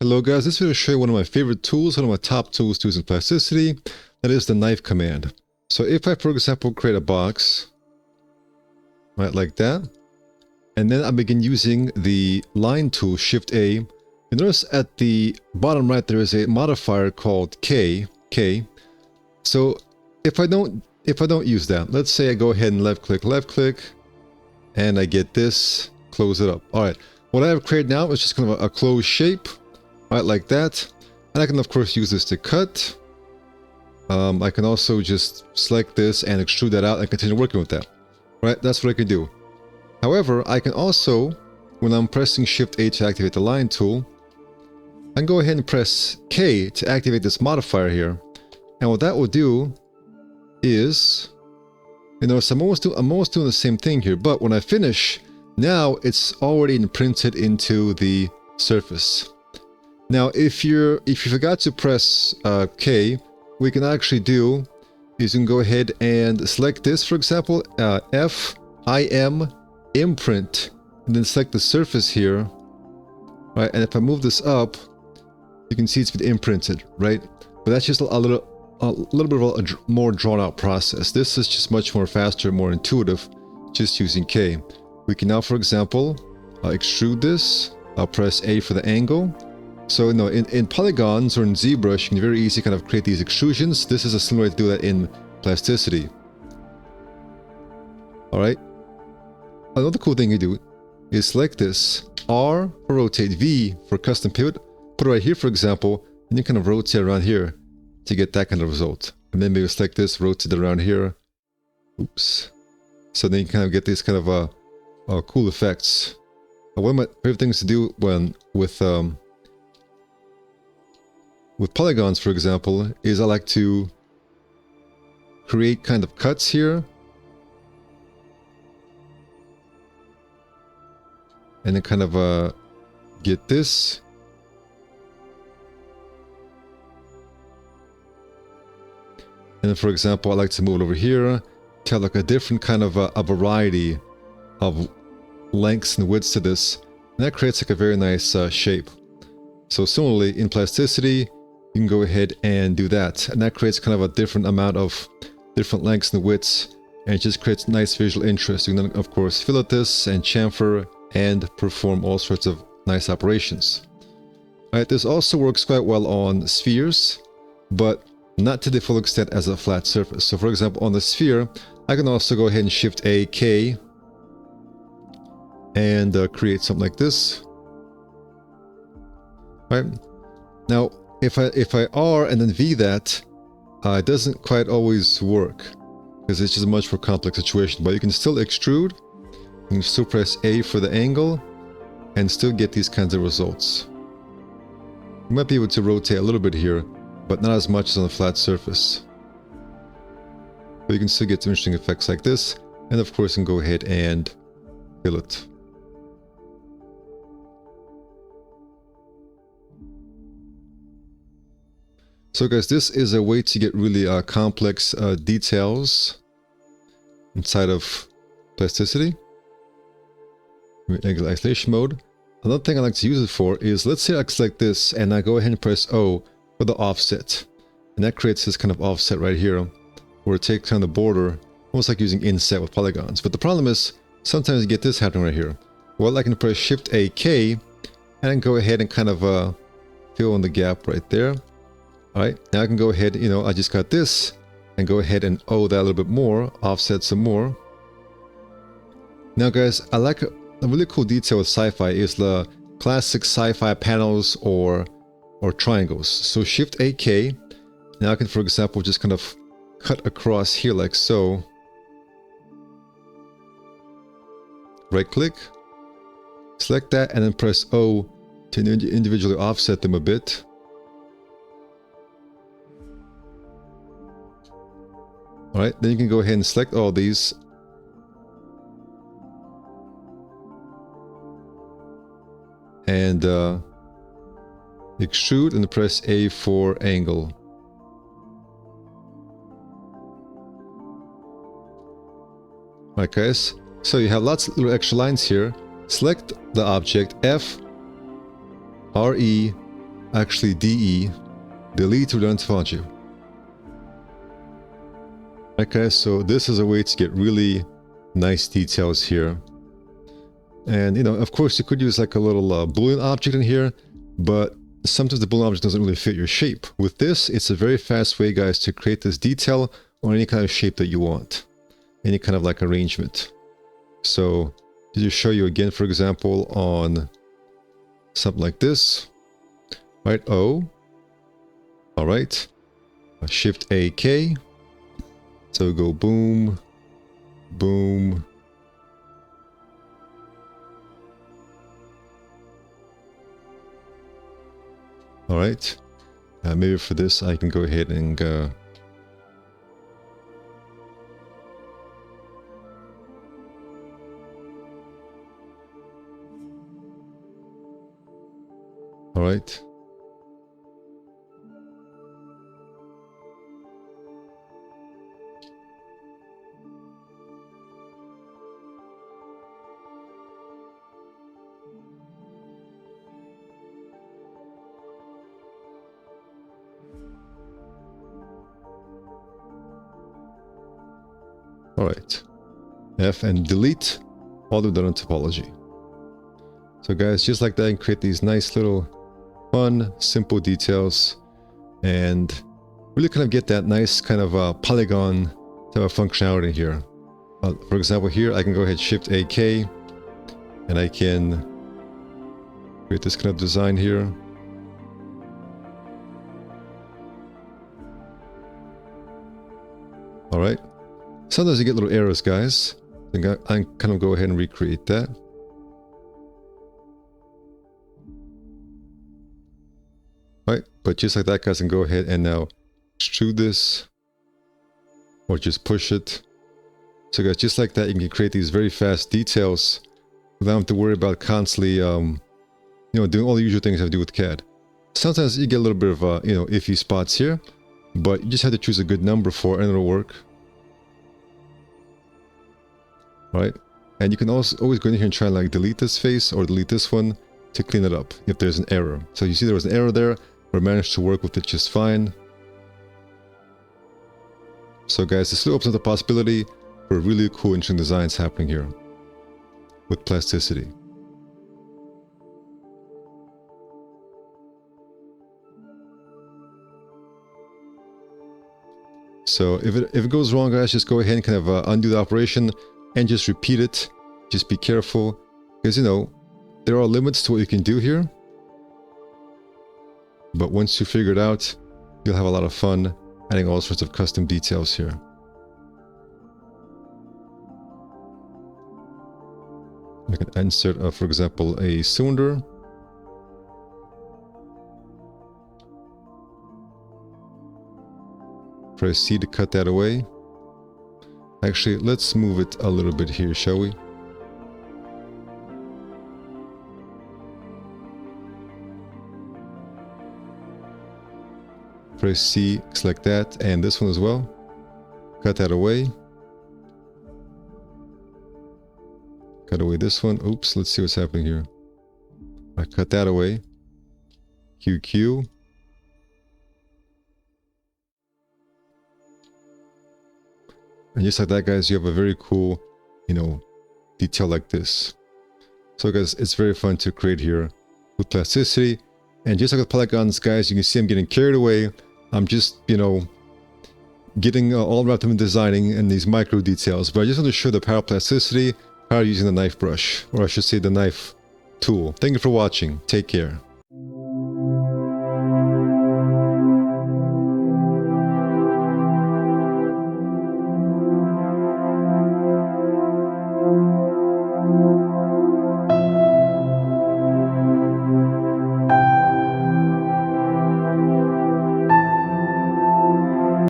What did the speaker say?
Hello guys, this video will show you one of my favorite tools, one of my top tools to use in Plasticity. That is the knife command. So if I, for example, create a box, right, like that, and then I begin using the line tool, Shift A, you notice at the bottom right there is a modifier called K. So if I don't use that, let's say I go ahead and left click, and I get this, close it up. All right, what I have created now is just kind of a closed shape. Right, like that. And I can of course use this to cut. I can also just select this and extrude that out and continue working with that. Right, that's what I can do. However, I can also, when I'm pressing Shift A to activate the line tool, I can go ahead and press K to activate this modifier here. And what that will do is, you know, so I'm almost doing the same thing here, but when I finish, now it's already imprinted into the surface. Now, if you forgot to press K, what we can actually do is you can go ahead and select this, for example, FIM imprint, and then select the surface here, right? And if I move this up, you can see it's been imprinted, right? But that's just a little bit of a more drawn out process. This is just much more faster, more intuitive, just using K. We can now, for example, extrude this. I'll press A for the angle. So no, in polygons or in ZBrush, you can very easily kind of create these extrusions. This is a similar way to do that in Plasticity. Alright. Another cool thing you do is select this. R for rotate, V for custom pivot. Put it right here, for example, and you kind of rotate around here to get that kind of result. And then maybe select this, rotate it around here. Oops. So then you kind of get these kind of cool effects. One of my favorite things to do with polygons, for example, is I like to create kind of cuts here. And then kind of get this. And then, for example, I like to move it over here to have like a different kind of a variety of lengths and widths to this. And that creates like a very nice shape. So similarly, in Plasticity, you can go ahead and do that. And that creates kind of a different amount of different lengths and widths. And it just creates nice visual interest. You can then, of course, fillet this and chamfer and perform all sorts of nice operations. Alright, this also works quite well on spheres, but not to the full extent as a flat surface. So for example, on the sphere, I can also go ahead and Shift A, K, and create something like this. Right now, if I R and then V that, it doesn't quite always work because it's just a much more complex situation. But you can still extrude, you can still press A for the angle, and still get these kinds of results. You might be able to rotate a little bit here, but not as much as on a flat surface. But you can still get some interesting effects like this, and of course you can go ahead and fill it. So guys, this is a way to get really complex details inside of Plasticity. Angle isolation mode. Another thing I like to use it for is, let's say I select this and I go ahead and press O for the offset. And that creates this kind of offset right here, where it takes on the border, almost like using inset with polygons. But the problem is, sometimes you get this happening right here. Well, I can press Shift A, K, and go ahead and kind of fill in the gap right there. Alright, now I can go ahead, you know, I just got this, and go ahead and O that a little bit more, offset some more. Now guys, I like a really cool detail with Sci-fi is the classic Sci-fi panels or triangles. So Shift A, K, now I can, for example, just kind of cut across here like so. Right click, select that, and then press O to individually offset them a bit. Alright, then you can go ahead and select all these. And extrude and press A for angle. Alright guys, so you have lots of little extra lines here. Select the object F, RE, actually DE, delete redundant topology. Okay, so this is a way to get really nice details here. And, you know, of course, you could use like a little Boolean object in here, but sometimes the Boolean object doesn't really fit your shape. With this, it's a very fast way, guys, to create this detail on any kind of shape that you want. Any kind of like arrangement. So, to just show you again, for example, on something like this. Right, O. Alright. Shift A, K. So go boom, boom. All right. Maybe for this, I can go ahead and all right. All right, F and delete all the redundant topology. So guys, just like that, you can create these nice little fun, simple details and really kind of get that nice kind of polygon type of functionality here. For example, here I can go ahead Shift AK and I can create this kind of design here. All right. Sometimes you get little errors, guys. I can kind of go ahead and recreate that. All right, but just like that, guys, I can go ahead and now extrude this or just push it. So guys, just like that, you can create these very fast details without having to worry about constantly, you know, doing all the usual things I have to do with CAD. Sometimes you get a little bit of, you know, iffy spots here, but you just have to choose a good number for it and it'll work. Right, and you can also always go in here and try and like delete this face or delete this one to clean it up if there's an error. So you see there was an error there, but I managed to work with it just fine. So guys, this opens up the possibility for really cool, interesting designs happening here with plasticity. So if it goes wrong, guys, just go ahead and kind of undo the operation and just repeat it. Just be careful, because, you know, there are limits to what you can do here. But once you figure it out, you'll have a lot of fun adding all sorts of custom details here. I can insert, for example, a cylinder. Press C to cut that away. Actually, let's move it a little bit here, shall we? Press C, select that, and this one as well. Cut that away. Cut away this one. Oops, let's see what's happening here. I cut that away. QQ. And just like that, guys, you have a very cool, you know, detail like this. So guys, it's very fun to create here with plasticity. And just like with polygons, guys, you can see I'm getting carried away. I'm just, you know, getting all wrapped up in designing and these micro details. But I just want to show the power of plasticity, power using the knife brush, or I should say the knife tool. Thank you for watching. Take care.